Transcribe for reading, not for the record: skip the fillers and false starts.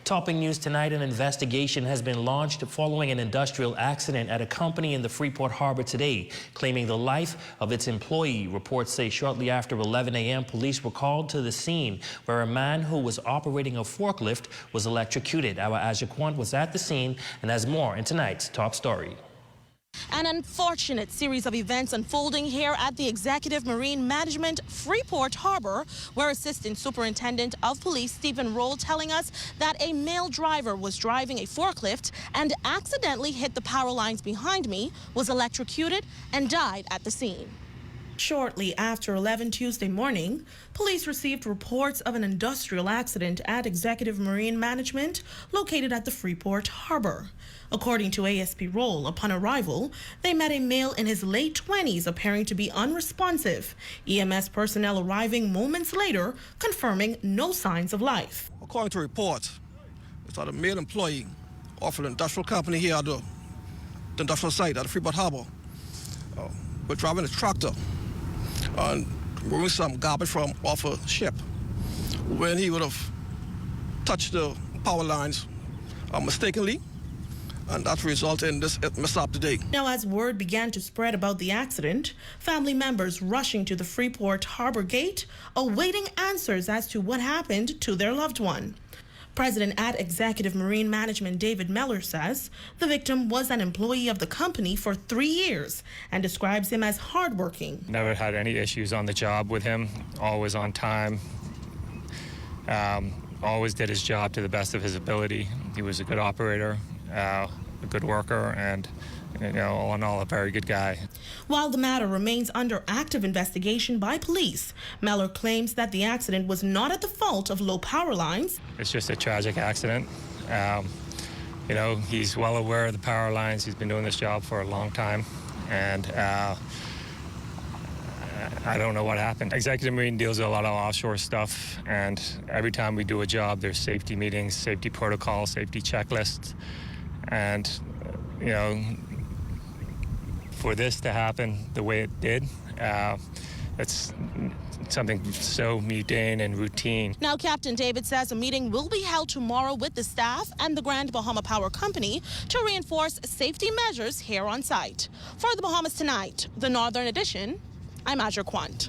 Topping news tonight, an investigation has been launched following an industrial accident at a company in the Freeport Harbor today, claiming the life of its employee. Reports say shortly after 11 a.m., police were called to the scene where a man who was operating a forklift was electrocuted. Our Ajaquant was at the scene and has more in tonight's top story. An unfortunate series of events unfolding here at the Executive Marine Management Freeport Harbor, where Assistant Superintendent of Police Stephen Roll telling us that a male driver was driving a forklift and accidentally hit the power lines behind me, was electrocuted and died at the scene. Shortly after 11 Tuesday morning, police received reports of an industrial accident at Executive Marine Management located at the Freeport Harbor. According to ASP Roll, upon arrival, they met a male in his late 20s appearing to be unresponsive. EMS personnel arriving moments later, confirming no signs of life. According to reports, it's a male employee of an industrial company here at the industrial site at the Freeport Harbor. We're driving a tractor and moving some garbage from off a ship when he would have touched the power lines mistakenly, and that resulted in this mishap today. Now, as word began to spread about the accident, family members rushing to the Freeport Harbor gate, awaiting answers as to what happened to their loved one. President at Executive Marine Management David Meller says the victim was an employee of the company for 3 years and describes him as hardworking. Never had any issues on the job with him, always on time, always did his job to the best of his ability. He was a good operator, a good worker, and all in all, a very good guy. While the matter remains under active investigation by police, Meller claims that the accident was not at the fault of low power lines. It's just a tragic accident. He's well aware of the power lines. He's been doing this job for a long time, and I don't know what happened. Executive Marine deals with a lot of offshore stuff, and every time we do a job, there's safety meetings, safety protocols, safety checklists, and for this to happen the way it did, it's something so mundane and routine. Now, Captain David says a meeting will be held tomorrow with the staff and the Grand Bahama Power Company to reinforce safety measures here on site. For the Bahamas Tonight, the Northern Edition, I'm Ajaquant.